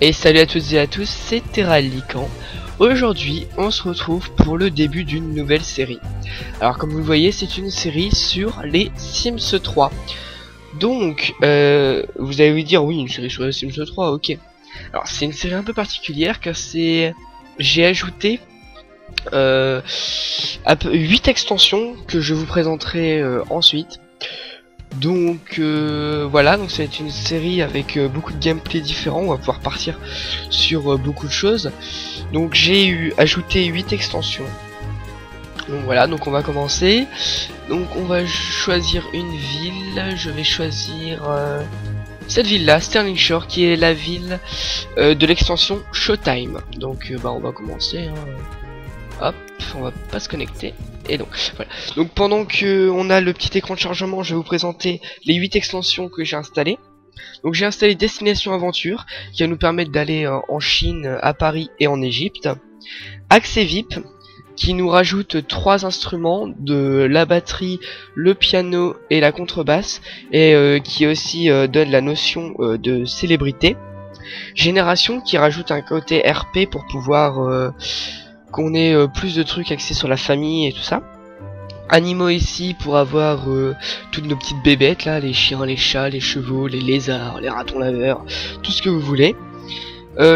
Et salut à toutes et à tous, c'est Terralican. Aujourd'hui, on se retrouve pour le début d'une nouvelle série. Alors comme vous le voyez, c'est une série sur les Sims 3. Donc, vous allez vous dire, oui, une série sur les Sims 3, ok. Alors c'est une série un peu particulière car j'ai ajouté 8 extensions que je vous présenterai ensuite. Donc voilà, donc ça va être une série avec beaucoup de gameplay différents. On va pouvoir partir sur beaucoup de choses. Donc j'ai ajouté 8 extensions. Donc voilà, donc on va commencer. Donc on va choisir une ville. Je vais choisir cette ville là, Sterling Shore, qui est la ville de l'extension Showtime. Donc on va commencer, hein. Hop, on va pas se connecter. Et donc voilà. Donc pendant que on a le petit écran de chargement, je vais vous présenter les 8 extensions que j'ai installées. Donc j'ai installé Destination Aventure, qui va nous permettre d'aller en Chine, à Paris et en Égypte. Accès VIP, qui nous rajoute 3 instruments, de la batterie, le piano et la contrebasse, et qui aussi donne la notion de célébrité. Génération, qui rajoute un côté RP pour pouvoir qu'on ait plus de trucs axés sur la famille et tout ça. Animaux ici pour avoir toutes nos petites bébêtes là, les chiens, les chats, les chevaux, les lézards, les ratons laveurs, tout ce que vous voulez.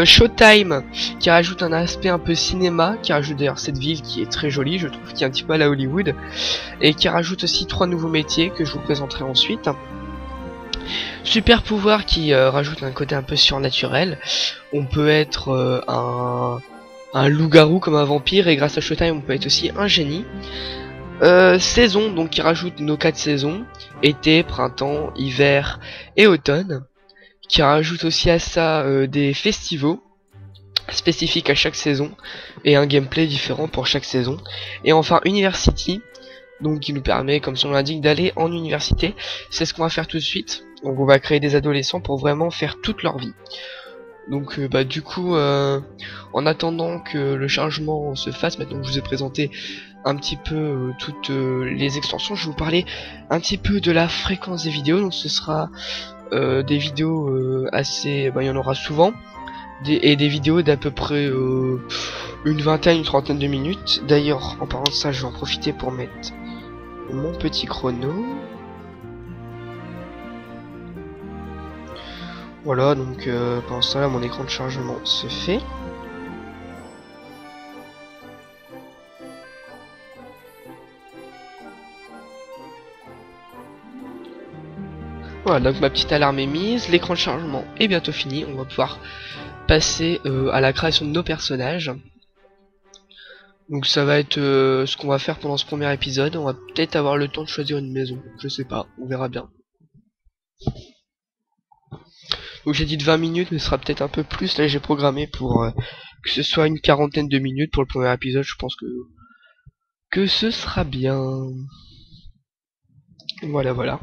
Showtime, qui rajoute un aspect un peu cinéma, qui rajoute d'ailleurs cette ville qui est très jolie, je trouve, qui est un petit peu à la Hollywood, et qui rajoute aussi 3 nouveaux métiers que je vous présenterai ensuite. Super pouvoir, qui rajoute un côté un peu surnaturel. On peut être un loup-garou comme un vampire, et grâce à Showtime on peut être aussi un génie. Saison, donc qui rajoute nos 4 saisons, été, printemps, hiver et automne, qui rajoute aussi à ça des festivals spécifiques à chaque saison et un gameplay différent pour chaque saison. Et enfin University, donc qui nous permet, comme son nom l'indique, d'aller en université. C'est ce qu'on va faire tout de suite. Donc on va créer des adolescents pour vraiment faire toute leur vie. Donc du coup, en attendant que le chargement se fasse, maintenant que je vous ai présenté un petit peu toutes les extensions, je vais vous parler un petit peu de la fréquence des vidéos. Donc ce sera des vidéos assez, il y en aura souvent, et des vidéos d'à peu près une vingtaine, une trentaine de minutes. D'ailleurs, en parlant de ça, je vais en profiter pour mettre mon petit chrono. Voilà, donc pendant ce temps-là, mon écran de chargement se fait. Voilà, donc ma petite alarme est mise, l'écran de chargement est bientôt fini. On va pouvoir passer à la création de nos personnages. Donc ça va être ce qu'on va faire pendant ce premier épisode. On va peut-être avoir le temps de choisir une maison, je sais pas, on verra bien. Donc j'ai dit de 20 minutes, mais ce sera peut-être un peu plus. Là j'ai programmé pour que ce soit une quarantaine de minutes pour le premier épisode. Je pense que ce sera bien. Voilà, voilà.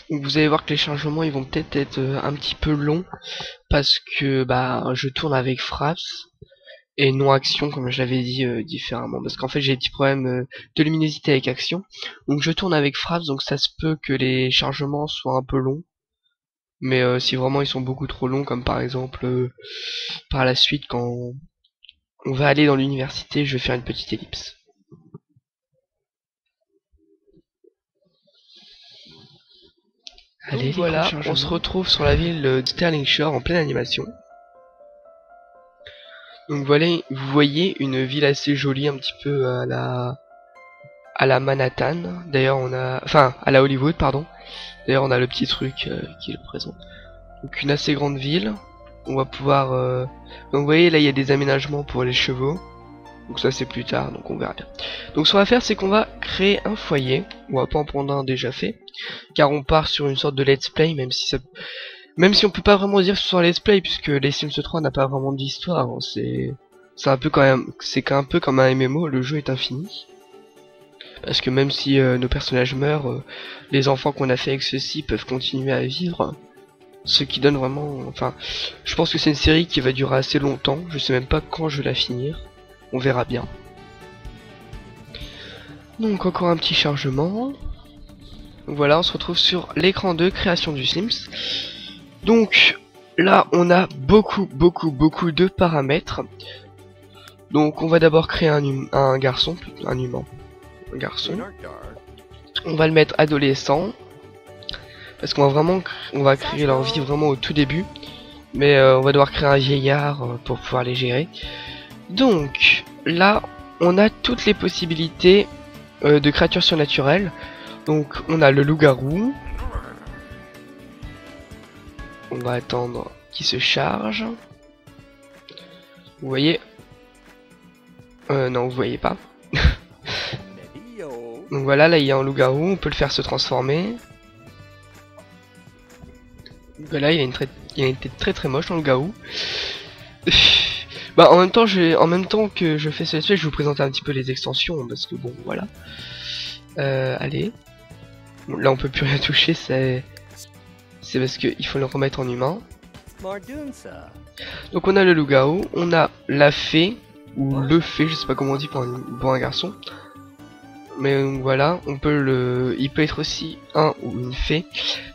Donc vous allez voir que les chargements ils vont peut-être être un petit peu longs, parce que je tourne avec Fraps et non Action, comme je l'avais dit différemment, parce qu'en fait j'ai des petits problèmes de luminosité avec Action. Donc je tourne avec Fraps, donc ça se peut que les chargements soient un peu longs, mais si vraiment ils sont beaucoup trop longs, comme par exemple par la suite quand on va aller dans l'université, je vais faire une petite ellipse. Allez, voilà, on se retrouve sur la ville de Sterling Shore en pleine animation. Donc voilà, vous voyez une ville assez jolie, un petit peu à la Manhattan. D'ailleurs on a, enfin à la Hollywood, pardon. D'ailleurs on a le petit truc qui le présente. Donc une assez grande ville. On va pouvoir, donc vous voyez là il y a des aménagements pour les chevaux. Donc ça c'est plus tard, donc on verra bien. Donc ce qu'on va faire, c'est qu'on va créer un foyer. On va pas en prendre un déjà fait, car on part sur une sorte de let's play, même si on peut pas vraiment dire que ce soit un let's play, puisque les Sims 3 n'a pas vraiment d'histoire. C'est un peu quand même, c'est un peu comme un MMO, le jeu est infini. Parce que même si nos personnages meurent, les enfants qu'on a fait avec ceux-ci peuvent continuer à vivre. Ce qui donne vraiment, enfin, je pense que c'est une série qui va durer assez longtemps. Je sais même pas quand je vais la finir. On verra bien. Donc encore un petit chargement. Donc voilà, on se retrouve sur l'écran de création du Sims. Donc là on a beaucoup de paramètres. Donc on va d'abord créer un garçon, un humain, un garçon. On va le mettre adolescent. Parce qu'on va créer leur vie vraiment au tout début. Mais on va devoir créer un vieillard pour pouvoir les gérer. Donc là on a toutes les possibilités de créatures surnaturelles. Donc on a le loup-garou. On va attendre qu'il se charge. Vous voyez? Non, vous voyez pas. Donc voilà, là il y a un loup-garou, on peut le faire se transformer. Voilà, il a une tête très moche dans le loup-garou. Bah en même temps que je fais ce let's play, je vais vous présenter un petit peu les extensions parce que bon voilà. Allez. Bon, là on peut plus rien toucher, c'est parce qu'il faut le remettre en humain. Donc on a le loup-garou, on a la fée ou le fée, je sais pas comment on dit pour un garçon. Mais voilà, il peut être aussi un ou une fée.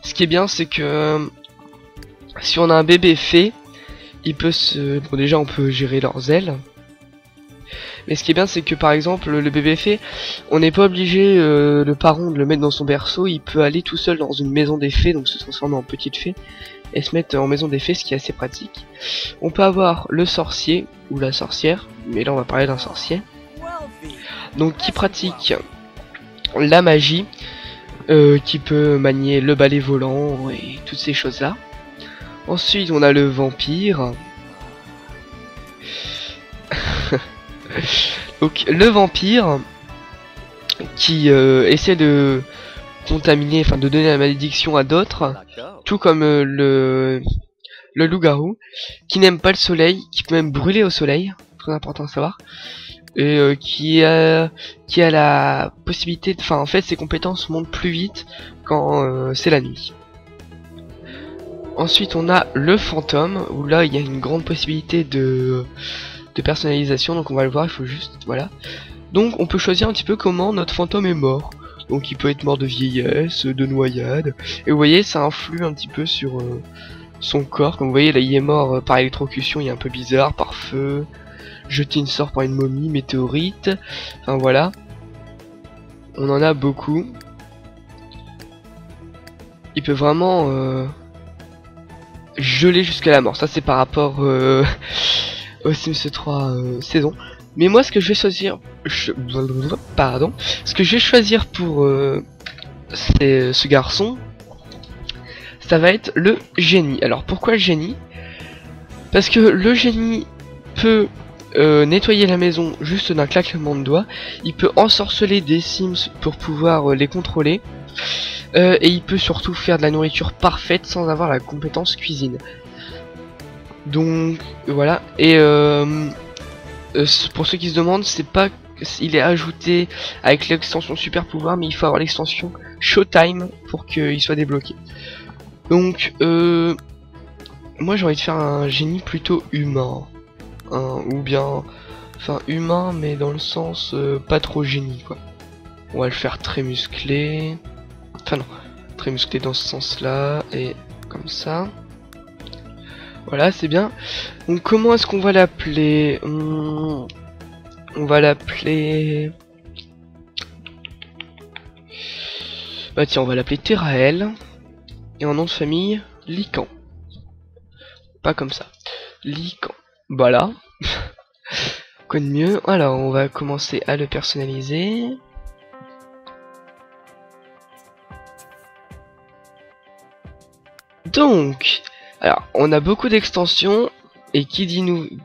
Ce qui est bien, c'est que si on a un bébé fée, bon déjà on peut gérer leurs ailes. Mais ce qui est bien, c'est que par exemple le bébé fée, on n'est pas obligé le parent de le mettre dans son berceau. Il peut aller tout seul dans une maison des fées, donc se transformer en petite fée et se mettre en maison des fées, ce qui est assez pratique. On peut avoir le sorcier ou la sorcière, mais là on va parler d'un sorcier. Donc qui pratique la magie, qui peut manier le balai volant et toutes ces choses là. Ensuite on a le vampire. Donc le vampire qui essaie de contaminer, enfin de donner la malédiction à d'autres, tout comme le loup-garou, qui n'aime pas le soleil, qui peut même brûler au soleil, très important à savoir. Et qui a la possibilité de... Enfin en fait ses compétences montent plus vite quand c'est la nuit. Ensuite on a le fantôme, où là il y a une grande possibilité de personnalisation, donc on va le voir, il faut juste... Voilà. Donc on peut choisir un petit peu comment notre fantôme est mort. Donc il peut être mort de vieillesse, de noyade, et vous voyez ça influe un petit peu sur son corps. Comme vous voyez là il est mort par électrocution, il est un peu bizarre, par feu, jeté une sorte par une momie, météorite, enfin voilà. On en a beaucoup. Il peut vraiment geler jusqu'à la mort. Ça c'est par rapport au Sims 3 saison. Mais moi ce que je vais choisir... Pardon. Ce que je vais choisir pour ce garçon, ça va être le génie. Alors pourquoi le génie? Parce que le génie peut nettoyer la maison juste d'un claquement de doigts. Il peut ensorceler des Sims pour pouvoir les contrôler. Et il peut surtout faire de la nourriture parfaite sans avoir la compétence cuisine. Donc voilà. Et pour ceux qui se demandent, c'est pas... Il est ajouté avec l'extension super pouvoir, mais il faut avoir l'extension Showtime pour qu'il soit débloqué. Donc moi j'ai envie de faire un génie plutôt humain, ou bien, enfin humain mais dans le sens pas trop génie quoi. On va le faire très musclé, enfin non, très musclé dans ce sens là et comme ça. Voilà, c'est bien. Donc comment est-ce qu'on va l'appeler? On va l'appeler... Bah tiens, on va l'appeler Terrael. Et en nom de famille, Lican. Pas comme ça. Lican. Voilà. Quoi de mieux? Alors, on va commencer à le personnaliser. Donc, alors, on a beaucoup d'extensions. Et qui dit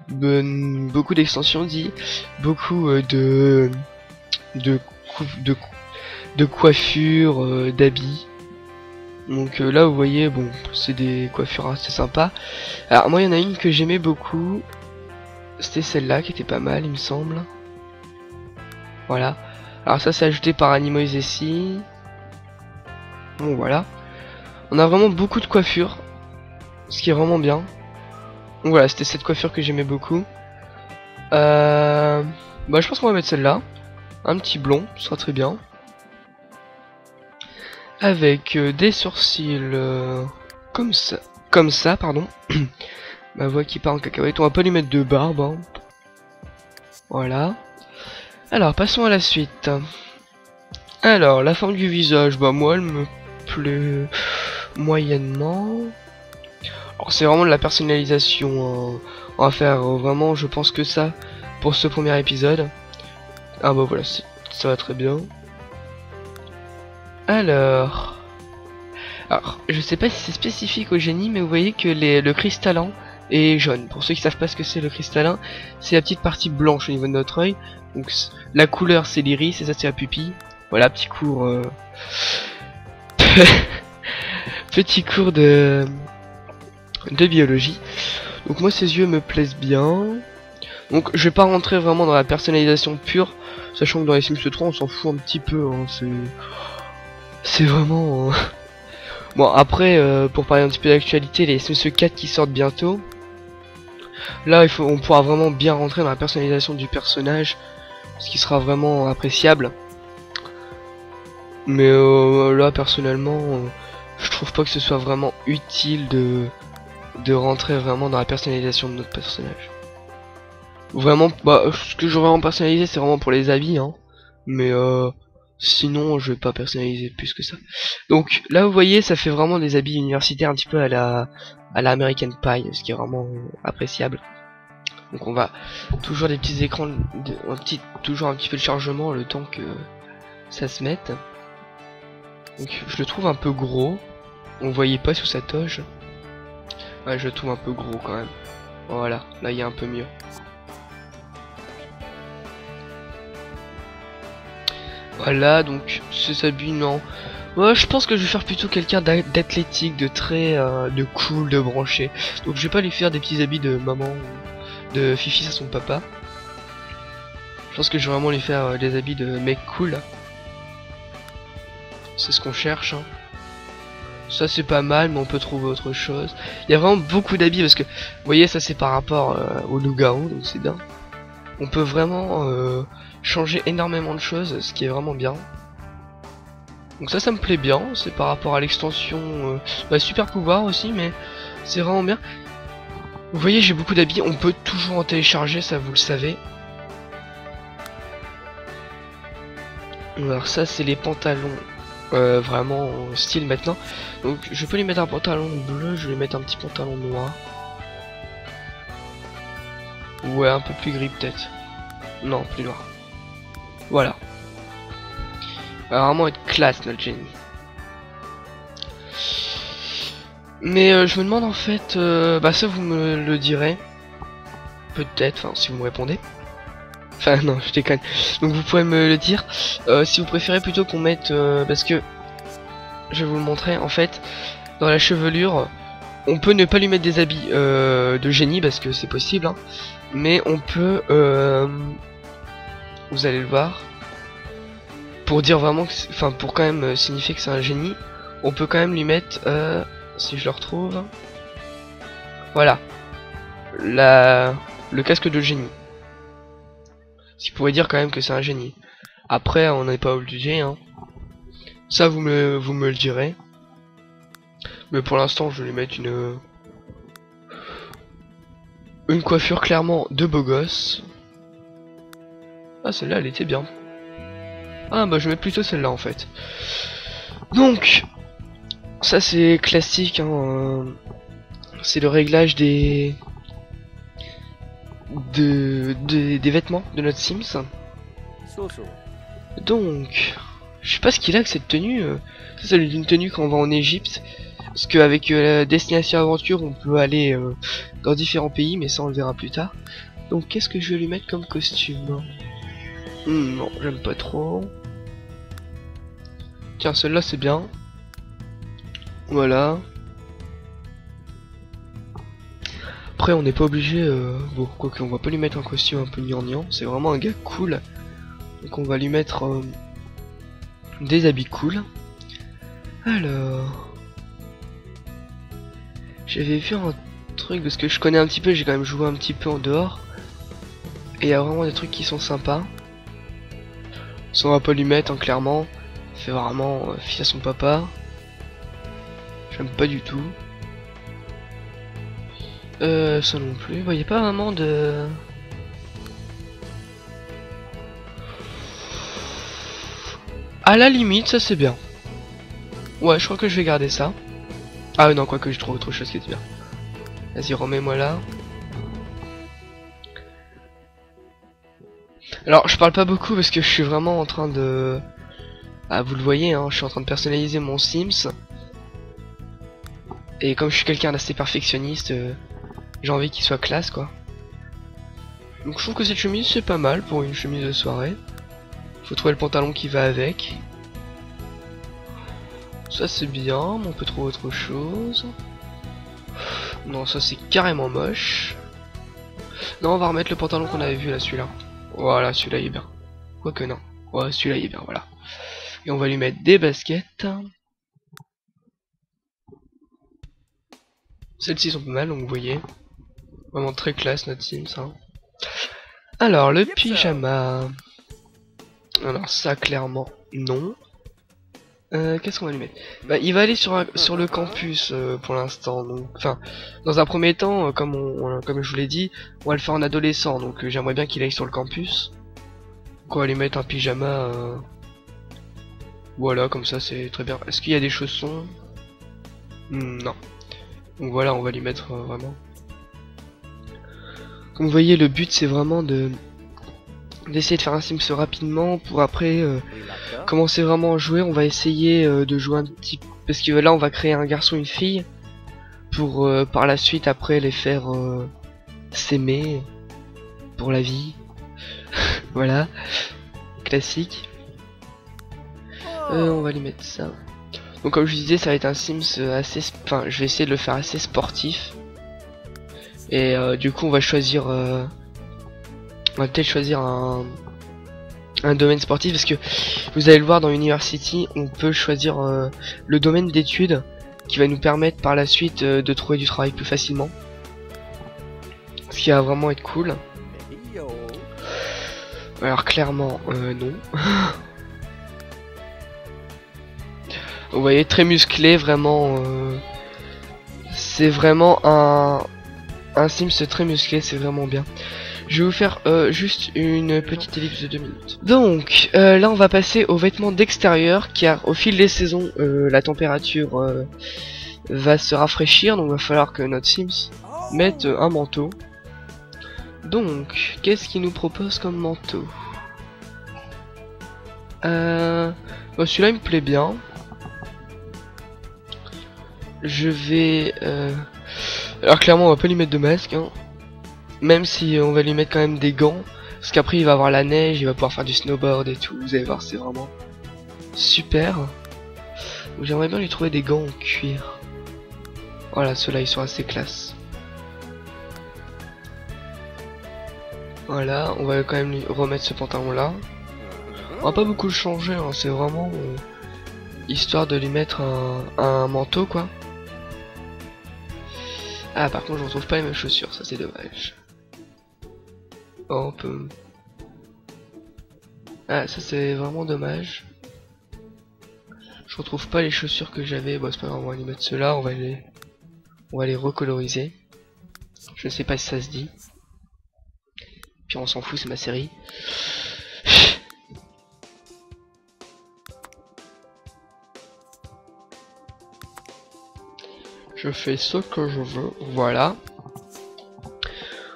beaucoup d'extensions dit beaucoup de coiffures, d'habits. Donc là vous voyez, bon, c'est des coiffures assez sympas. Alors moi il y en a une que j'aimais beaucoup. C'était celle-là qui était pas mal il me semble. Voilà. Alors ça c'est ajouté par Animoisesi. Bon voilà. On a vraiment beaucoup de coiffures. Ce qui est vraiment bien. Donc voilà, c'était cette coiffure que j'aimais beaucoup. Bah je pense qu'on va mettre celle-là. Un petit blond, ce sera très bien. avec des sourcils comme ça, pardon. Ma voix qui part en cacahuète. On va pas lui mettre de barbe, hein. Voilà. Alors, passons à la suite. Alors, la forme du visage, bah moi, elle me plaît moyennement. Alors, c'est vraiment de la personnalisation, hein. On va faire vraiment, je pense que ça, pour ce premier épisode. Ah bah voilà, ça va très bien. Alors, je sais pas si c'est spécifique au génie, mais vous voyez que le cristallin est jaune. Pour ceux qui savent pas ce que c'est le cristallin, c'est la petite partie blanche au niveau de notre œil. Donc la couleur c'est l'iris et ça c'est la pupille. Voilà, petit cours petit cours de biologie. Donc moi ces yeux me plaisent bien. Donc je vais pas rentrer vraiment dans la personnalisation pure, sachant que dans les Sims 3 on s'en fout un petit peu, hein. C'est vraiment bon après pour parler un petit peu d'actualité, les Sims 4 qui sortent bientôt. Là on pourra vraiment bien rentrer dans la personnalisation du personnage, ce qui sera vraiment appréciable. Mais là personnellement je trouve pas que ce soit vraiment utile de rentrer vraiment dans la personnalisation de notre personnage. Vraiment, bah ce que j'aurais en personnalisé c'est vraiment pour les habits, hein. Mais sinon je vais pas personnaliser plus que ça. Donc là vous voyez ça fait vraiment des habits universitaires un petit peu à la American Pie, ce qui est vraiment appréciable. Donc on va toujours des petits écrans, toujours un petit peu de chargement le temps que ça se mette. Donc je le trouve un peu gros. On voyait pas sous sa toge. Ouais, je le trouve un peu gros quand même. Voilà, là il y a un peu mieux. Voilà, donc c'est habits, non. Ouais, je pense que je vais faire plutôt quelqu'un d'athlétique, de très de cool, de branché. Donc je vais pas lui faire des petits habits de maman ou de Fifi à son papa. Je pense que je vais vraiment lui faire des habits de mec cool. C'est ce qu'on cherche, hein. Ça c'est pas mal, mais on peut trouver autre chose. Il y a vraiment beaucoup d'habits parce que, vous voyez, ça c'est par rapport au loup-garou, donc c'est bien. On peut vraiment changer énormément de choses, ce qui est vraiment bien. Donc ça me plaît bien, c'est par rapport à l'extension super pouvoir aussi, mais c'est vraiment bien. Vous voyez, j'ai beaucoup d'habits, on peut toujours en télécharger, ça vous le savez. Alors ça c'est les pantalons vraiment style maintenant. Donc je peux lui mettre un pantalon bleu, je vais lui mettre un petit pantalon noir. Ouais, un peu plus gris peut-être. Non, plus noir. Voilà. Va vraiment être classe notre génie. Mais je me demande en fait, bah ça vous me le direz. Peut-être, enfin si vous me répondez. Enfin non, je déconne. Donc vous pouvez me le dire. Si vous préférez plutôt qu'on mette, parce que je vais vous le montrer en fait. Dans la chevelure, on peut ne pas lui mettre des habits de génie parce que c'est possible, hein. Mais on peut, vous allez le voir, pour dire vraiment que, enfin pour quand même signifier que c'est un génie, on peut quand même lui mettre, si je le retrouve, voilà, le casque de génie. Ce qui pourrait dire quand même que c'est un génie. Après, on n'est pas obligé, hein. Ça, vous me le direz. Mais pour l'instant, je vais lui mettre une coiffure clairement de beau gosse. Ah, celle-là, elle était bien. Ah, bah je mets plutôt celle-là en fait. Donc, ça c'est classique, hein. C'est le réglage des vêtements de notre Sims. Donc, je sais pas ce qu'il a avec cette tenue. Ça, c'est une tenue quand on va en Égypte. Parce qu'avec la Destination Aventure, on peut aller dans différents pays, mais ça on le verra plus tard. Donc, qu'est-ce que je vais lui mettre comme costume? Non, j'aime pas trop. Tiens, celle-là c'est bien. Voilà. Après, on n'est pas obligé. Bon, quoique, on va pas lui mettre un costume un peu gnangnan. C'est vraiment un gars cool. Donc, on va lui mettre des habits cool. Alors. J'avais vu un truc parce que je connais un petit peu, j'ai quand même joué un petit peu en dehors. Et il y a vraiment des trucs qui sont sympas. Ça on va pas lui mettre, hein, clairement. Il fait vraiment fils à son papa. J'aime pas du tout. Ça non plus. Vous voyez pas vraiment de... À la limite, ça c'est bien. Ouais, je crois que je vais garder ça. Ah non, quoique je trouve autre chose qui est bien. Vas-y, remets-moi là. Alors, je parle pas beaucoup parce que je suis vraiment en train de... Ah, vous le voyez, hein, je suis en train de personnaliser mon Sims. Et comme je suis quelqu'un d'assez perfectionniste, j'ai envie qu'il soit classe, quoi. Donc je trouve que cette chemise, c'est pas mal pour une chemise de soirée. Faut trouver le pantalon qui va avec. Ça, c'est bien, mais on peut trouver autre chose. Non, ça, c'est carrément moche. Non, on va remettre le pantalon qu'on avait vu, là, celui-là. Voilà, celui-là, il est bien. Quoique non. Ouais, celui-là, il est bien, voilà. Et on va lui mettre des baskets. Celles-ci sont pas mal, donc vous voyez. Vraiment très classe notre Sims. Hein. Alors, le pyjama. Alors, ça, clairement, non. Qu'est-ce qu'on va lui mettre? Bah, il va aller sur le campus pour l'instant. Donc, enfin, dans un premier temps, comme je vous l'ai dit, on va le faire en adolescent. Donc, j'aimerais bien qu'il aille sur le campus. Donc, on va lui mettre un pyjama. Voilà, comme ça, c'est très bien. Est-ce qu'il y a des chaussons? Non. Donc voilà, on va lui mettre vraiment. Comme vous voyez, le but c'est vraiment d'essayer de faire un Sims rapidement pour après commencer vraiment à jouer. On va essayer de jouer un petit... Parce que là on va créer un garçon et une fille pour par la suite après les faire s'aimer pour la vie. Voilà, classique. On va lui mettre ça. Donc comme je vous disais, ça va être un Sims assez... Enfin, je vais essayer de le faire assez sportif. Et du coup on va choisir... On va peut-être choisir un domaine sportif parce que vous allez le voir dans University, on peut choisir le domaine d'études qui va nous permettre par la suite de trouver du travail plus facilement. Ce qui va vraiment être cool. Alors clairement non. Vous voyez, très musclé, vraiment. C'est vraiment un Sims très musclé, c'est vraiment bien. Je vais vous faire juste une petite ellipse de 2 minutes. Donc, là on va passer aux vêtements d'extérieur, car au fil des saisons, la température va se rafraîchir, donc il va falloir que notre Sims mette un manteau. Donc, qu'est-ce qu'il nous propose comme manteau? Bon, celui-là il me plaît bien. Je vais... Alors clairement on va pas lui mettre de masque, hein. Même si on va lui mettre quand même des gants. Parce qu'après il va avoir la neige, il va pouvoir faire du snowboard et tout. Vous allez voir, c'est vraiment super. J'aimerais bien lui trouver des gants en cuir. Voilà, ceux-là ils sont assez classe. Voilà, on va quand même lui remettre ce pantalon là. On va pas beaucoup le changer, hein. C'est vraiment histoire de lui mettre un manteau quoi. Ah par contre je retrouve pas les mêmes chaussures, ça c'est dommage. Oh, on peut... Ah ça c'est vraiment dommage. Je retrouve pas les chaussures que j'avais, bon c'est pas grave, on va les mettre ceux-là, on va les recoloriser. Je ne sais pas si ça se dit. Puis on s'en fout, c'est ma série. Je fais ce que je veux, voilà.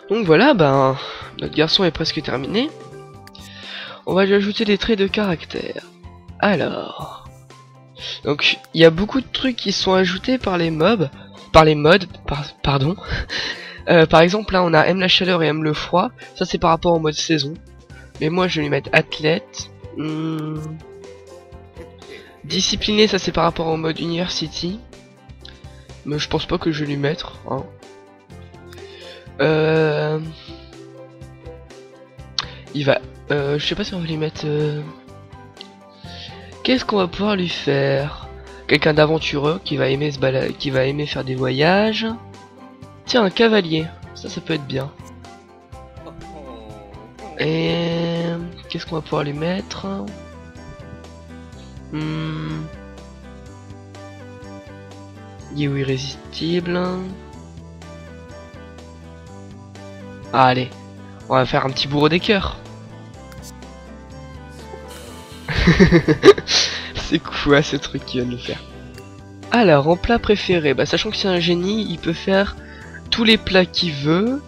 Donc voilà, ben, notre garçon est presque terminé. On va lui ajouter des traits de caractère. Alors... Donc, il y a beaucoup de trucs qui sont ajoutés par les mobs. Pardon. Par exemple, là, on a aime la chaleur et aime le froid. Ça, c'est par rapport au mode saison. Mais moi, je vais lui mettre athlète. Discipliné, ça, c'est par rapport au mode university. Mais je pense pas que je vais lui mettre. Hein. Il va... je sais pas si on va lui mettre... Qu'est-ce qu'on va pouvoir lui faire? Quelqu'un d'aventureux qui va aimer se balader, qui va aimer faire des voyages. Tiens, un cavalier. Ça peut être bien. Et... Qu'est-ce qu'on va pouvoir lui mettre? Hmm. You irrésistible. Ah, allez, on va faire un petit bourreau des cœurs. C'est quoi ce truc qu'il va nous faire? Alors, en plat préféré, bah sachant que c'est un génie, il peut faire tous les plats qu'il veut.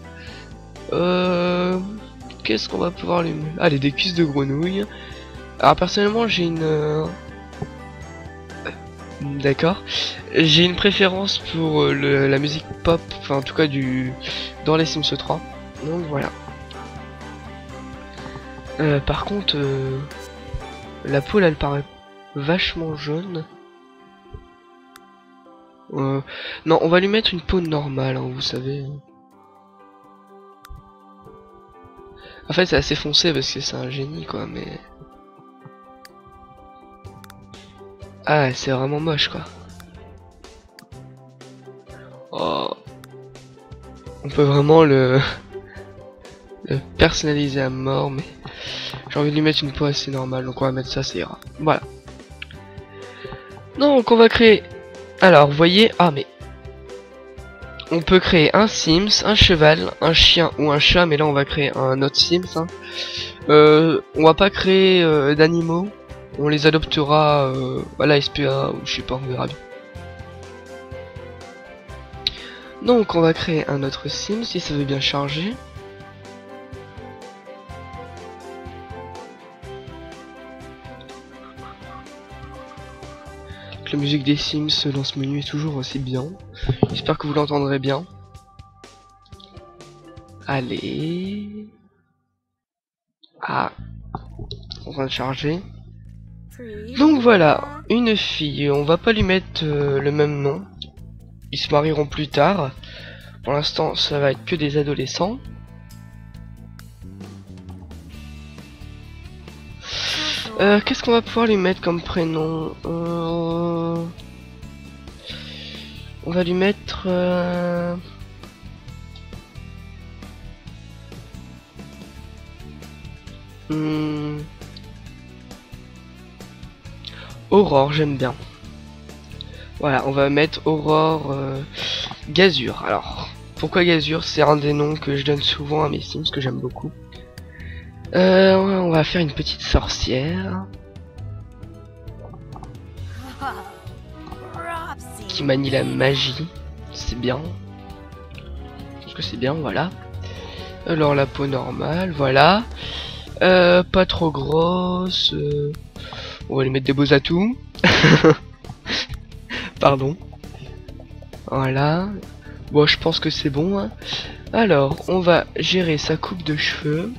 Qu'est-ce qu'on va pouvoir lui mettre? Allez, des cuisses de grenouille. Alors personnellement, j'ai une... D'accord. J'ai une préférence pour la musique pop, enfin en tout cas dans les Sims 3. Donc voilà. Par contre, la peau là, elle paraît vachement jaune. Non, on va lui mettre une peau normale, hein, vous savez. En fait, c'est assez foncé parce que c'est un génie, quoi, mais... Ah, c'est vraiment moche, quoi. Oh. On peut vraiment le personnaliser à mort, mais... J'ai envie de lui mettre une peau assez normale, donc on va mettre ça, ça ira. Voilà. Donc, on va créer... Alors, vous voyez... Ah, mais... On peut créer un Sims, un cheval, un chien ou un chat, mais là on va créer un autre Sims. Hein. On va pas créer d'animaux, on les adoptera à la SPA ou je sais pas, on verra bien. Donc on va créer un autre Sims si ça veut bien charger. La musique des Sims dans ce menu est toujours aussi bien. J'espère que vous l'entendrez bien. Allez. Ah. En train de charger. Donc voilà, une fille. On va pas lui mettre le même nom. Ils se marieront plus tard. Pour l'instant, ça va être que des adolescents. Qu'est-ce qu'on va pouvoir lui mettre comme prénom? On va lui mettre... Aurore, j'aime bien. Voilà, on va mettre Aurore Gazur. Alors, pourquoi Gazur? C'est un des noms que je donne souvent à mes Sims, que j'aime beaucoup. On va faire une petite sorcière qui manie la magie. C'est bien. Je pense que c'est bien, voilà. Alors la peau normale, voilà. Pas trop grosse. On va lui mettre des beaux atouts. Pardon. Voilà. Bon, je pense que c'est bon. Hein. Alors, on va gérer sa coupe de cheveux.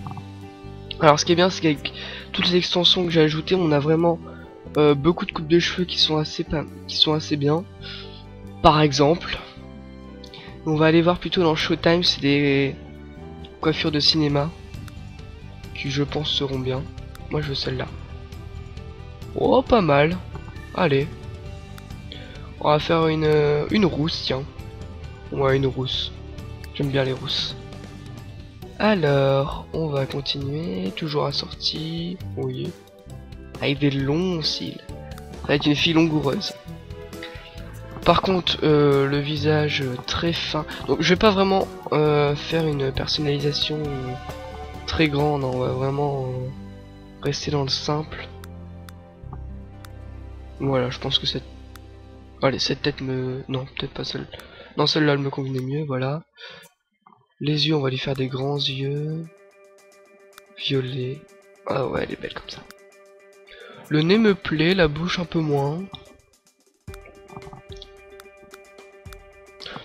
Alors, ce qui est bien, c'est qu'avec toutes les extensions que j'ai ajoutées, on a vraiment beaucoup de coupes de cheveux qui sont assez bien. Par exemple, on va aller voir plutôt dans Showtime, c'est des coiffures de cinéma qui, je pense, seront bien. Moi, je veux celle-là. Oh, pas mal. Allez. On va faire une rousse, tiens. Ouais, une rousse. J'aime bien les rousses. Alors, on va continuer. Toujours assorti. Oui. Avec des longs cils. Ça va être une fille langoureuse. Par contre, le visage très fin. Donc, je vais pas vraiment faire une personnalisation très grande. On va vraiment rester dans le simple. Voilà, je pense que cette... Allez, cette tête me... Non, peut-être pas celle... Non, celle-là, elle me convenait mieux, voilà. Les yeux, on va lui faire des grands yeux. Violets. Ah ouais, elle est belle comme ça. Le nez me plaît, la bouche un peu moins.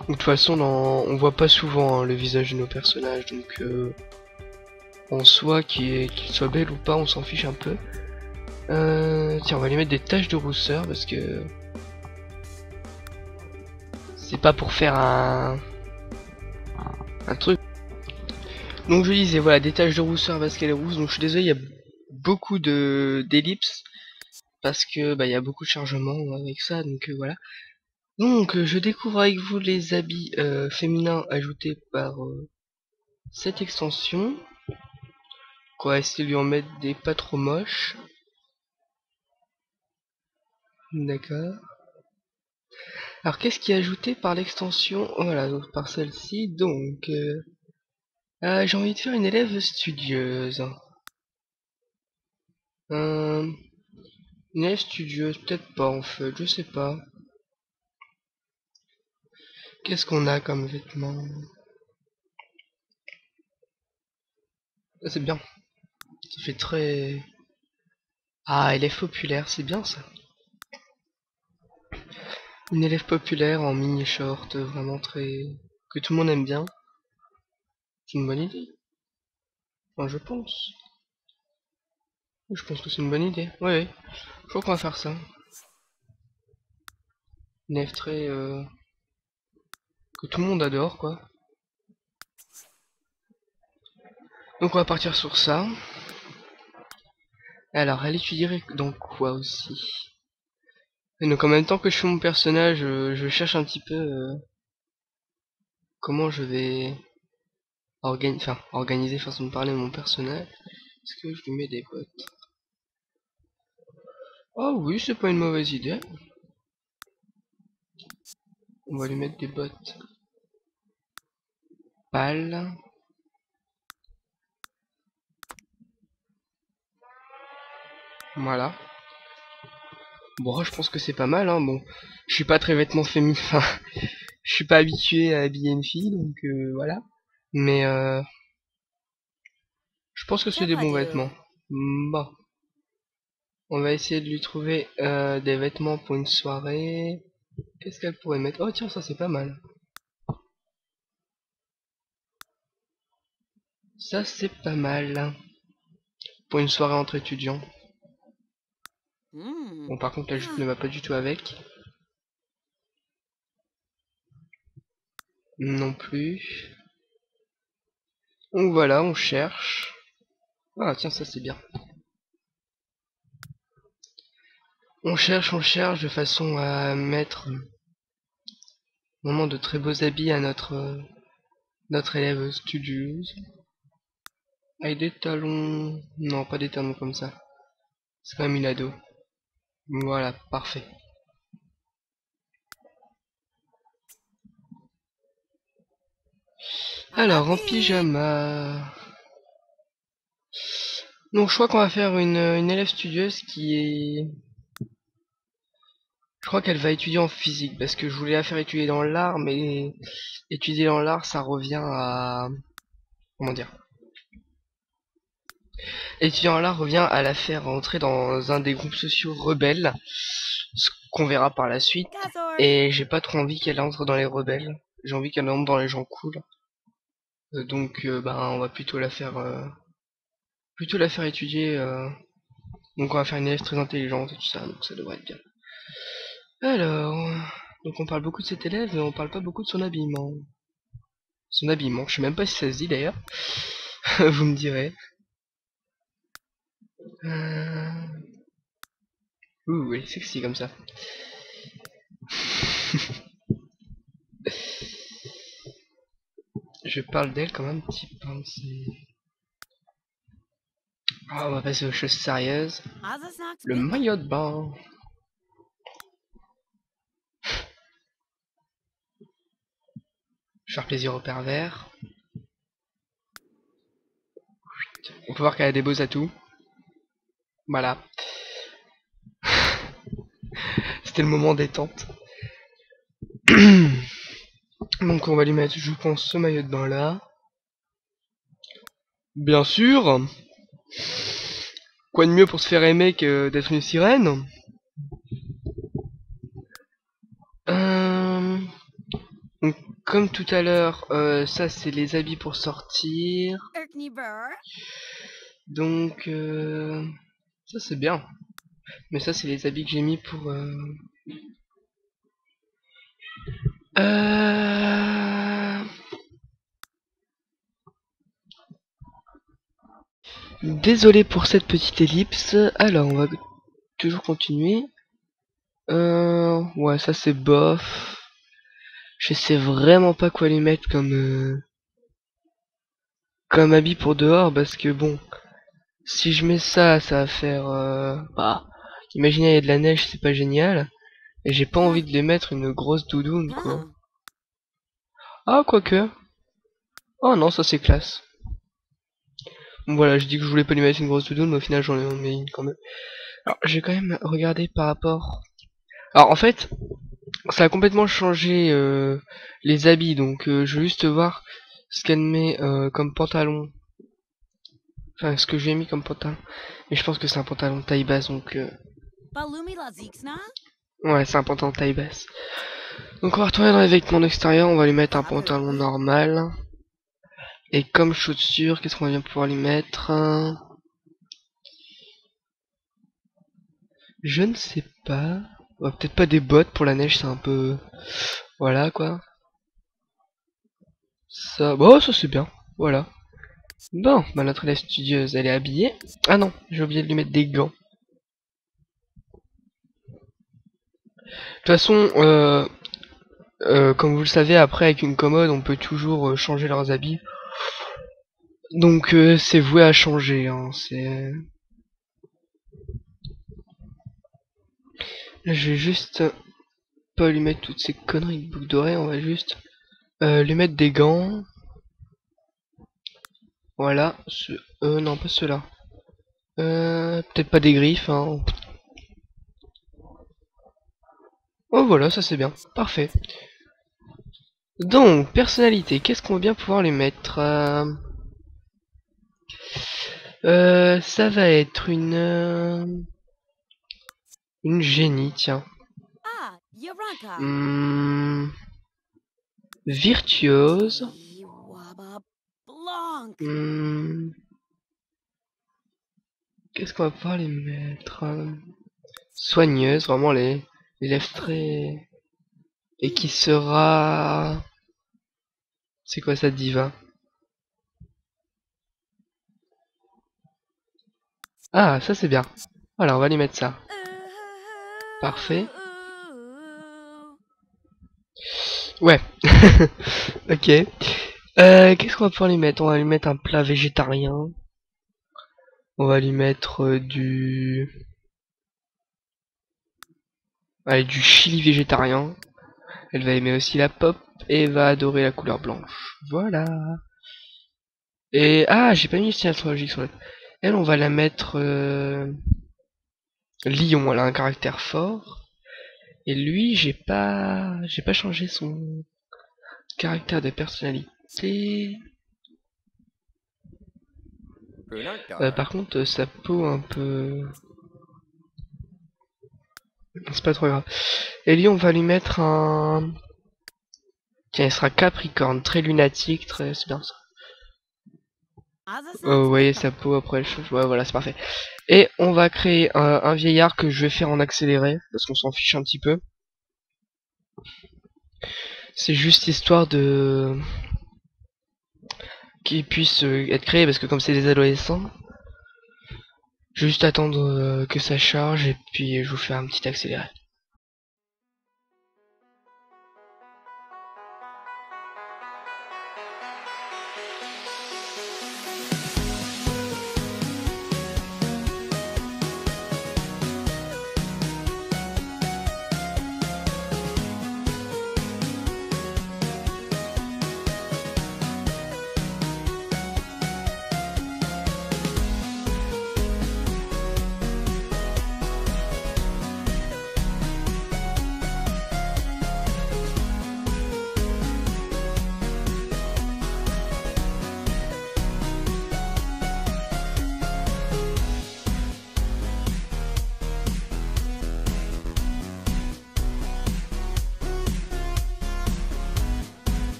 Donc, de toute façon, on voit pas souvent hein, le visage de nos personnages, donc en soi, qu'il soit belle ou pas, on s'en fiche un peu. Tiens, on va lui mettre des taches de rousseur parce que c'est pas pour faire un truc. Donc je disais voilà des taches de rousseur parce qu'elle est rousse. Donc je suis désolé, il y a beaucoup d'ellipses parce que bah il y a beaucoup de chargement avec ça. Donc voilà. Donc je découvre avec vous les habits féminins ajoutés par cette extension. On va essayer de lui en mettre des pas trop moches. D'accord. Alors qu'est-ce qui est ajouté par l'extension? Voilà, donc par celle-ci. Donc, j'ai envie de faire une élève studieuse. Euh, une élève studieuse, peut-être pas en fait, je sais pas. Qu'est-ce qu'on a comme vêtements? Ah, c'est bien. Ça fait très... Ah, élève populaire, c'est bien ça. Une élève populaire en mini short, vraiment très... que tout le monde aime bien. C'est une bonne idée. Enfin, je pense. Je pense que c'est une bonne idée. Ouais, ouais. Je crois qu'on va faire ça. Une élève très... que tout le monde adore, quoi. Donc on va partir sur ça. Alors, elle étudierait donc quoi aussi? Et donc en même temps que je fais mon personnage, je cherche un petit peu comment je vais organiser façon de parler mon personnage. Est-ce que je lui mets des bottes? Oh oui, c'est pas une mauvaise idée. On va lui mettre des bottes pâles. Voilà. Bon, je pense que c'est pas mal, hein. Bon, je suis pas très vêtement féminin. Je suis pas habitué à habiller une fille, donc voilà. Mais je pense que c'est des bons vêtements. Bon, on va essayer de lui trouver des vêtements pour une soirée. Qu'est-ce qu'elle pourrait mettre? Oh tiens, ça c'est pas mal. Ça c'est pas mal. Pour une soirée entre étudiants. Bon, par contre la jupe ne va pas du tout avec. Non plus. Donc voilà, on cherche. Ah tiens, ça c'est bien. On cherche de façon à mettre vraiment de très beaux habits à notre élève studieuse. Avec des talons... Non, pas des talons comme ça. C'est quand même une ado. Voilà, parfait. Alors, en pyjama... Donc je crois qu'on va faire une élève studieuse qui est... Je crois qu'elle va étudier en physique, parce que je voulais la faire étudier dans l'art, mais étudier dans l'art, ça revient à... Comment dire? Étudier en l'art revient à la faire entrer dans un des groupes sociaux rebelles, ce qu'on verra par la suite, et j'ai pas trop envie qu'elle entre dans les rebelles, j'ai envie qu'elle entre dans les gens cool. Donc ben on va plutôt la faire étudier, donc on va faire une élève très intelligente et tout ça, donc ça devrait être bien. Alors, donc on parle beaucoup de cet élève, mais on parle pas beaucoup de son habillement. Son habillement, je sais même pas si ça se dit d'ailleurs. Vous me direz. Ouh, elle est sexy comme ça. Je parle d'elle comme un petit pince. Ah, on va passer aux choses sérieuses. Le maillot de bain. Faire plaisir au pervers. On peut voir qu'elle a des beaux atouts. Voilà. C'était le moment détente. Donc on va lui mettre, je pense, ce maillot de bain là. Bien sûr. Quoi de mieux pour se faire aimer que d'être une sirène? Donc, comme tout à l'heure, ça c'est les habits pour sortir. Donc ça c'est bien. Mais ça c'est les habits que j'ai mis pour... Désolé pour cette petite ellipse. Alors on va toujours continuer. Ouais, ça c'est bof. Je sais vraiment pas quoi lui mettre comme habit pour dehors parce que bon, si je mets ça, ça va faire bah, Imaginez, il y a de la neige, c'est pas génial. Et j'ai pas envie de les mettre une grosse doudoune, quoi. Ah, quoique. Oh non, ça c'est classe. Bon, voilà, je dis que je voulais pas lui mettre une grosse doudoune, mais au final j'en ai mis une quand même. Alors, j'ai quand même regardé par rapport... Alors, en fait, ça a complètement changé les habits, donc je veux juste voir ce qu'elle met comme pantalon. Enfin, ce que j'ai mis comme pantalon. Mais je pense que c'est un pantalon taille basse, donc... Ouais, c'est un pantalon taille basse. Donc on va retourner dans les vêtements d'extérieur, on va lui mettre un pantalon normal. Et comme chaussures, qu'est-ce qu'on va bien pouvoir lui mettre? Je ne sais pas. Peut-être pas des bottes pour la neige, c'est un peu... Voilà, quoi. Ça... Bon, ça c'est bien. Voilà. Bon, bah notre élève studieuse, elle est habillée. Ah non, j'ai oublié de lui mettre des gants. De toute façon, comme vous le savez, après avec une commode, on peut toujours changer leurs habits. Donc c'est voué à changer, hein. C'est... Là, je vais juste pas lui mettre toutes ces conneries de boucles d'oreilles, on va juste lui mettre des gants. Voilà, non pas ceux-là. Peut-être pas des griffes, hein. Oh voilà, ça c'est bien, parfait. Donc, personnalité, qu'est-ce qu'on va bien pouvoir lui mettre? Ça va être une génie, tiens. Virtuose. Qu'est-ce qu'on va pouvoir lui mettre? Soigneuse, vraiment les lèvres très... Et qui sera... C'est quoi ça, diva? Ah, ça c'est bien. Voilà, on va lui mettre ça. Parfait. Ouais. Ok. Qu'est-ce qu'on va pouvoir lui mettre? On va lui mettre un plat végétarien. On va lui mettre allez, du chili végétarien. Elle va aimer aussi la pop et va adorer la couleur blanche. Voilà. Et ah, j'ai pas mis le signe astrologique sur elle. On va la mettre lion. Elle a un caractère fort. Et lui, j'ai pas changé son caractère de personnalité. Par contre, sa peau un peu... C'est pas trop grave. Et lui, on va lui mettre un... Tiens, il sera Capricorne, très lunatique, très... C'est bien ça. Oh, vous voyez sa peau après elle change. Ouais, voilà, c'est parfait. Et on va créer un vieillard que je vais faire en accéléré, parce qu'on s'en fiche un petit peu. C'est juste histoire de... qu'il puisse être créé, parce que comme c'est des adolescents, je vais juste attendre que ça charge, et puis je vous fais un petit accéléré.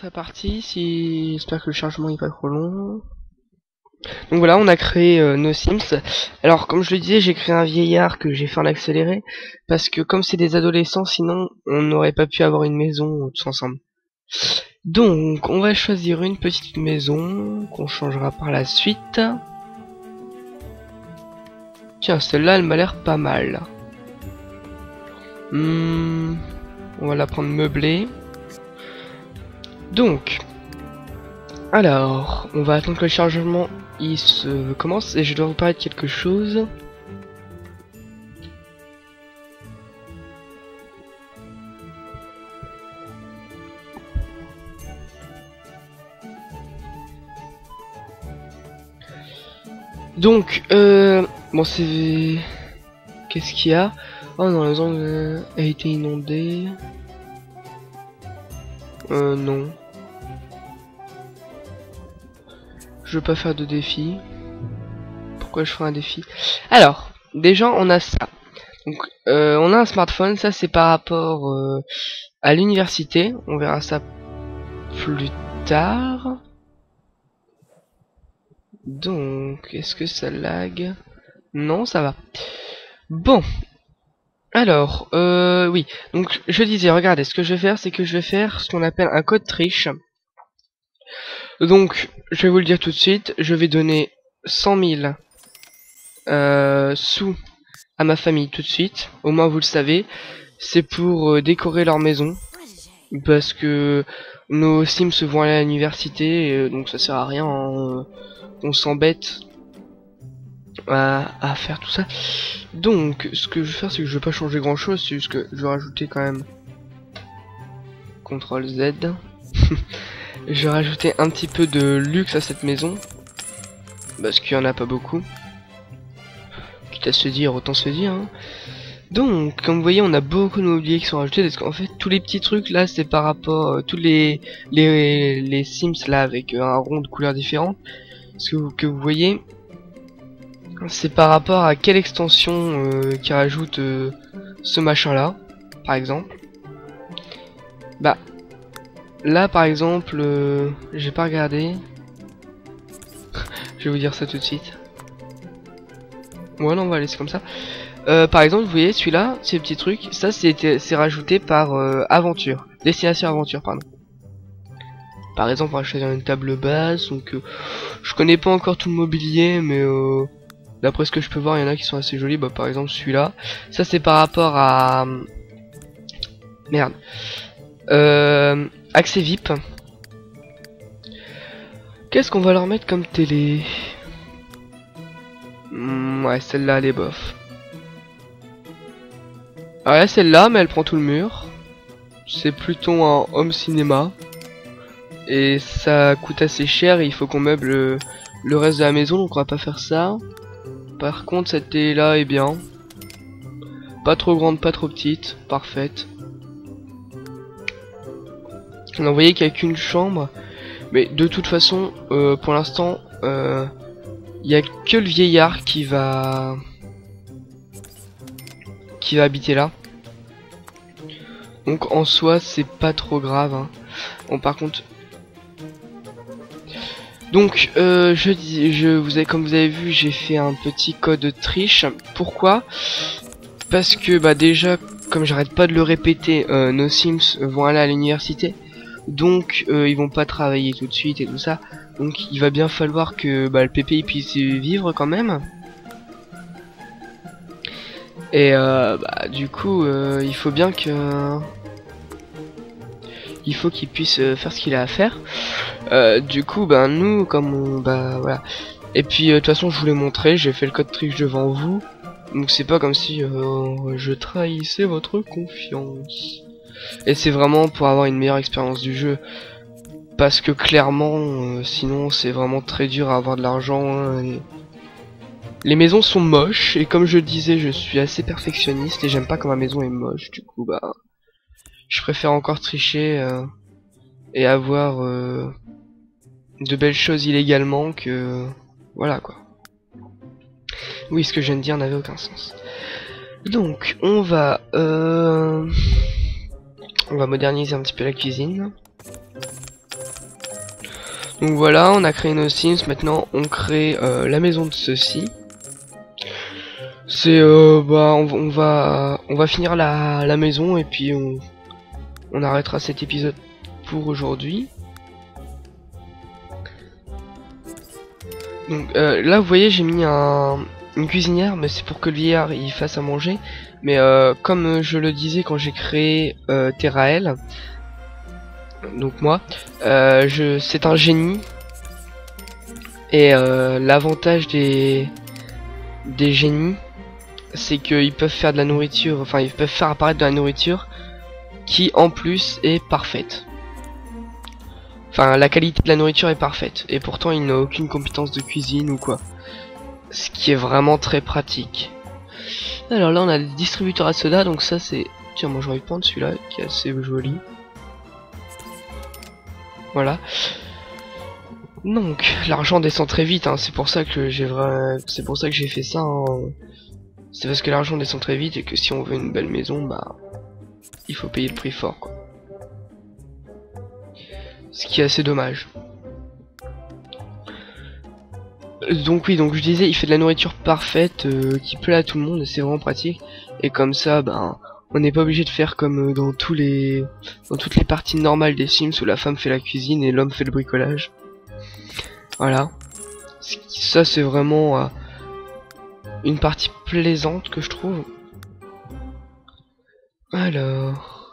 La partie, si j'espère que le chargement n'est pas trop long. Donc voilà, on a créé nos Sims. Alors comme je le disais, j'ai créé un vieillard que j'ai fait en accéléré parce que comme c'est des adolescents, sinon on n'aurait pas pu avoir une maison tous ensemble. Donc on va choisir une petite maison qu'on changera par la suite. Tiens, celle-là elle m'a l'air pas mal. On va la prendre meublée. Donc, alors, on va attendre que le chargement il se commence et je dois vous parler de quelque chose. Donc, bon c'est... Qu'est-ce qu'il y a? Oh non, la zone a été inondée. Non. Je veux pas faire de défi. Pourquoi je ferai un défi? Alors, déjà on a ça. Donc, on a un smartphone. Ça c'est par rapport à l'université. On verra ça plus tard. Donc, est-ce que ça lag? Non, ça va. Bon. Alors, oui. Donc, je disais, regardez, ce que je vais faire, c'est que je vais faire ce qu'on appelle un code triche. Donc, je vais vous le dire tout de suite, je vais donner 100 000 sous à ma famille tout de suite. Au moins, vous le savez. C'est pour décorer leur maison. Parce que nos Sims vont aller à l'université, donc ça sert à rien. On s'embête à faire tout ça. Donc, ce que je vais faire, c'est que je vais pas changer grand chose. C'est juste que je vais rajouter quand même CTRL Z. Je vais rajouter un petit peu de luxe à cette maison. Parce qu'il y en a pas beaucoup. Quitte à se dire, autant se dire. Hein. Donc, comme vous voyez, on a beaucoup de mobilier qui sont rajoutés. Parce qu'en fait, tous les petits trucs là, c'est par rapport... tous les Sims là, avec un rond de couleurs différentes. Ce que vous voyez, c'est par rapport à quelle extension qui rajoute ce machin là, par exemple. Bah, là par exemple, j'ai pas regardé. Je vais vous dire ça tout de suite. Voilà, on va laisser comme ça. Par exemple, vous voyez celui-là, ces petits trucs, ça c'est rajouté par aventure, destination aventure, pardon. Par exemple, on va choisir une table basse, donc je connais pas encore tout le mobilier, mais d'après ce que je peux voir, il y en a qui sont assez jolis. Bah, par exemple, celui-là, ça c'est par rapport à merde, accès VIP. Qu'est-ce qu'on va leur mettre comme télé? Ouais, celle-là, elle est bof. Alors là, celle-là, mais elle prend tout le mur. C'est plutôt un home cinéma. Et ça coûte assez cher et il faut qu'on meuble le reste de la maison, donc on va pas faire ça. Par contre, cette télé là est bien. Pas trop grande, pas trop petite, parfaite. Donc vous voyez qu'il n'y a qu'une chambre. Mais de toute façon, pour l'instant, il n'y a que le vieillard qui va habiter là. Donc en soi, c'est pas trop grave. Hein. Bon, par contre... Donc comme vous avez vu, j'ai fait un petit code triche. Pourquoi? Parce que bah déjà, comme j'arrête pas de le répéter, nos Sims vont aller à l'université, donc ils vont pas travailler tout de suite et tout ça. Donc il va bien falloir que bah, le PP il puisse vivre quand même. Et bah, du coup, il faut bien que... Il faut qu'il puisse faire ce qu'il a à faire. Du coup, ben nous, comme on... Bah voilà. Et puis, de toute façon, je vous l'ai montré, j'ai fait le code triche devant vous. Donc c'est pas comme si je trahissais votre confiance. Et c'est vraiment pour avoir une meilleure expérience du jeu. Parce que clairement, sinon c'est vraiment très dur à avoir de l'argent. Hein, et... Les maisons sont moches, et comme je disais, je suis assez perfectionniste et j'aime pas quand ma maison est moche. Du coup, bah, je préfère encore tricher et avoir de belles choses illégalement que... Voilà quoi. Oui, ce que je viens de dire n'avait aucun sens. Donc, on va moderniser un petit peu la cuisine. Donc voilà, on a créé nos Sims. Maintenant, on crée la maison de ceux-ci. C'est bah, on va finir la maison et puis on arrêtera cet épisode pour aujourd'hui. Donc là, vous voyez, j'ai mis une cuisinière, mais c'est pour que le vieillard il fasse à manger. Mais comme je le disais quand j'ai créé Terrael, donc moi, c'est un génie. Et l'avantage des génies, c'est qu'ils peuvent faire de la nourriture, enfin ils peuvent faire apparaître de la nourriture qui en plus est parfaite. Enfin, la qualité de la nourriture est parfaite, et pourtant il n'a aucune compétence de cuisine ou quoi. Ce qui est vraiment très pratique. Alors là on a le distributeur à soda, donc ça c'est... Tiens, moi j'aurais pu prendre celui-là, qui est assez joli. Voilà. Donc, l'argent descend très vite, hein. C'est pour ça que j'ai fait ça. Hein. C'est parce que l'argent descend très vite et que si on veut une belle maison, bah, il faut payer le prix fort, quoi. Ce qui est assez dommage. Donc oui, donc je disais, il fait de la nourriture parfaite qui plaît à tout le monde et c'est vraiment pratique. Et comme ça, ben, on n'est pas obligé de faire comme dans toutes les parties normales des Sims où la femme fait la cuisine et l'homme fait le bricolage. Voilà. Ça c'est vraiment une partie plaisante que je trouve. Alors...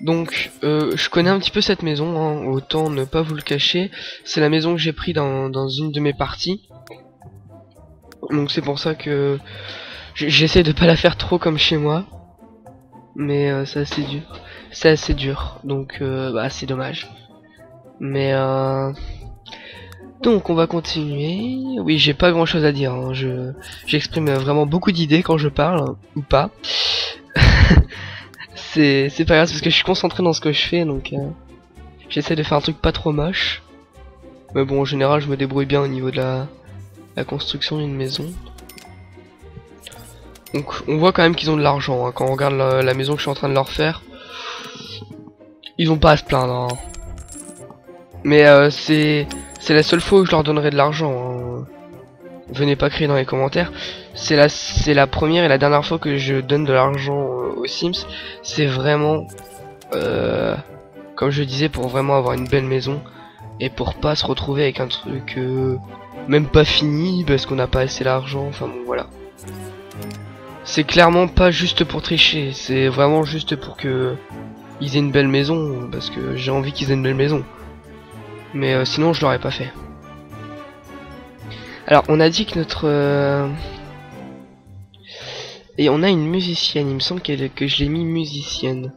Donc, je connais un petit peu cette maison, hein, autant ne pas vous le cacher. C'est la maison que j'ai pris dans une de mes parties. Donc c'est pour ça que j'essaie de pas la faire trop comme chez moi. Mais c'est assez dur. C'est assez dur, donc bah, c'est dommage. Mais donc on va continuer. Oui, j'ai pas grand chose à dire, hein. J'exprime vraiment beaucoup d'idées quand je parle, ou pas. C'est pas grave parce que je suis concentré dans ce que je fais, donc j'essaie de faire un truc pas trop moche. Mais bon, en général, je me débrouille bien au niveau de la construction d'une maison. Donc on voit quand même qu'ils ont de l'argent, hein. Quand on regarde la maison que je suis en train de leur faire, ils ont pas à se plaindre, hein. Mais c'est la seule fois où je leur donnerai de l'argent, hein. Venez pas crier dans les commentaires. C'est la première et la dernière fois que je donne de l'argent aux Sims. C'est vraiment, comme je disais, pour vraiment avoir une belle maison et pour pas se retrouver avec un truc même pas fini parce qu'on n'a pas assez d'argent. Enfin bon, voilà. C'est clairement pas juste pour tricher. C'est vraiment juste pour que ils aient une belle maison parce que j'ai envie qu'ils aient une belle maison. Mais sinon, je l'aurais pas fait. Alors, on a dit que notre... Et on a une musicienne, il me semble que je l'ai mis musicienne.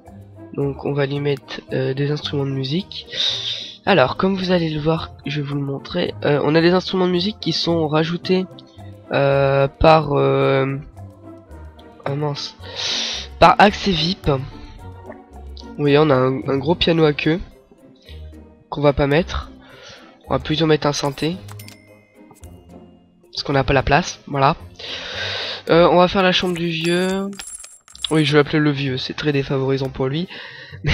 Donc on va lui mettre des instruments de musique. Alors, comme vous allez le voir, je vais vous le montrer. On a des instruments de musique qui sont rajoutés par... mince. Par accès VIP. Vous voyez, on a un gros piano à queue qu'on va pas mettre. On va plutôt mettre un synthé. Parce qu'on n'a pas la place, voilà. On va faire la chambre du vieux. Oui, je vais appeler le vieux, c'est très défavorisant pour lui. Mais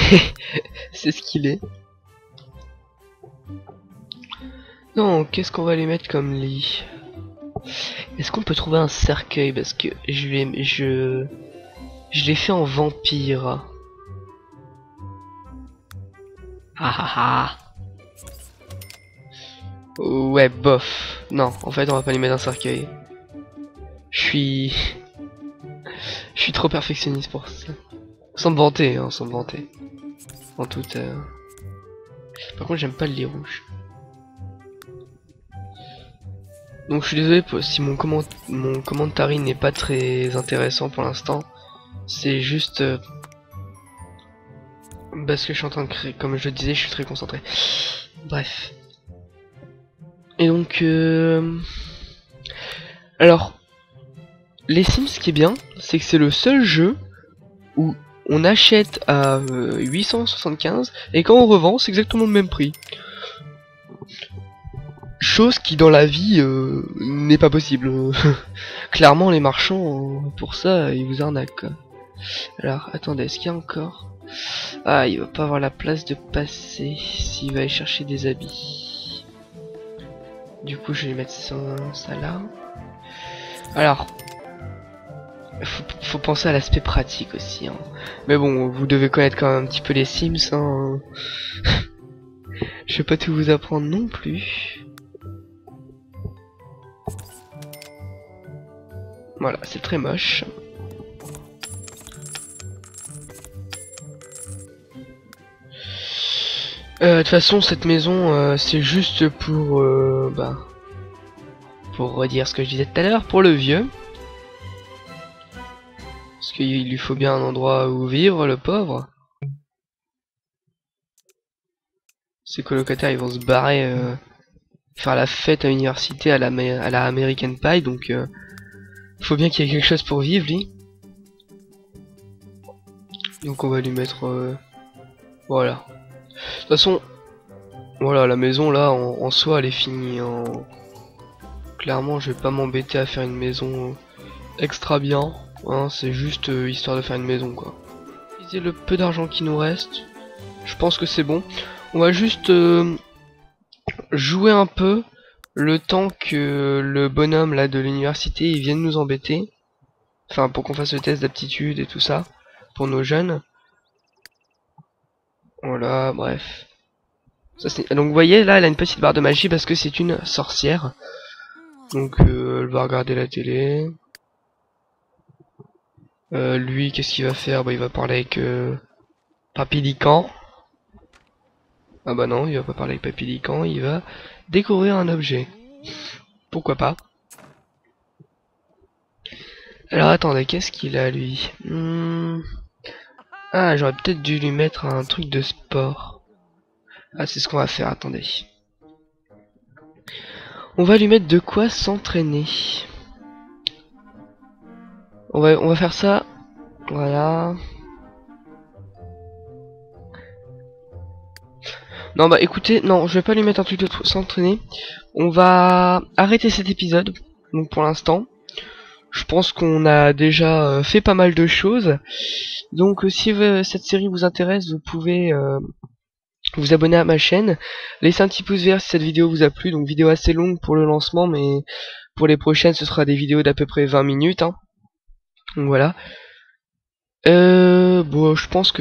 c'est ce qu'il est. Non, qu'est-ce qu'on va lui mettre comme lit? Est-ce qu'on peut trouver un cercueil? Parce que je l'ai fait en vampire. Ah ah ah. Ouais, bof. Non, en fait, on va pas lui mettre un cercueil. Je suis Je suis trop perfectionniste pour ça. Sans me vanter, hein, sans me vanter. En tout. Par contre, j'aime pas le lit rouge. Donc, je suis désolé si mon commentary n'est pas très intéressant pour l'instant. C'est juste parce que je suis en train de créer. Comme je le disais, je suis très concentré. Bref. Et donc, alors, les Sims, ce qui est bien, c'est que c'est le seul jeu où on achète à 875 et quand on revend, c'est exactement le même prix. Chose qui dans la vie n'est pas possible. Clairement, les marchands, pour ça, ils vous arnaquent, quoi. Alors, attendez, est-ce qu'il y a encore... Ah, il va pas avoir la place de passer s'il va aller chercher des habits. Du coup, je vais mettre ça là. Alors, faut penser à l'aspect pratique aussi, hein. Mais bon, vous devez connaître quand même un petit peu les Sims, hein. Je vais pas tout vous apprendre non plus. Voilà, c'est très moche. De toute façon, cette maison, c'est juste pour redire ce que je disais tout à l'heure, pour le vieux. Parce qu'il lui faut bien un endroit où vivre, le pauvre. Ses colocataires, ils vont se barrer faire la fête à l'université à la American Pie, donc il faut bien qu'il y ait quelque chose pour vivre, lui. Donc on va lui mettre... voilà. De toute façon, voilà, la maison là, en soi, elle est finie. Clairement, je vais pas m'embêter à faire une maison extra bien. Hein, c'est juste histoire de faire une maison, quoi. Utiliser le peu d'argent qui nous reste. Je pense que c'est bon. On va juste jouer un peu le temps que le bonhomme là de l'université il vienne nous embêter. Enfin, pour qu'on fasse le test d'aptitude et tout ça. Pour nos jeunes. Voilà, bref. Donc vous voyez là elle a une petite barre de magie parce que c'est une sorcière. Donc elle va regarder la télé. Lui qu'est-ce qu'il va faire? Bah il va parler avec Papy Lican. Ah bah non, il va pas parler avec Papy Lican, il va découvrir un objet. Pourquoi pas? Alors attendez, qu'est-ce qu'il a lui? Ah, j'aurais peut-être dû lui mettre un truc de sport. Ah, c'est ce qu'on va faire, attendez. On va lui mettre de quoi s'entraîner. On va faire ça. Voilà. Non bah écoutez, non, je vais pas lui mettre un truc de s'entraîner. On va arrêter cet épisode. Donc pour l'instant. Je pense qu'on a déjà fait pas mal de choses. Donc si cette série vous intéresse, vous pouvez vous abonner à ma chaîne. Laissez un petit pouce vert si cette vidéo vous a plu. Donc vidéo assez longue pour le lancement, mais pour les prochaines ce sera des vidéos d'à peu près 20 minutes. Hein. Donc voilà. Bon, je pense que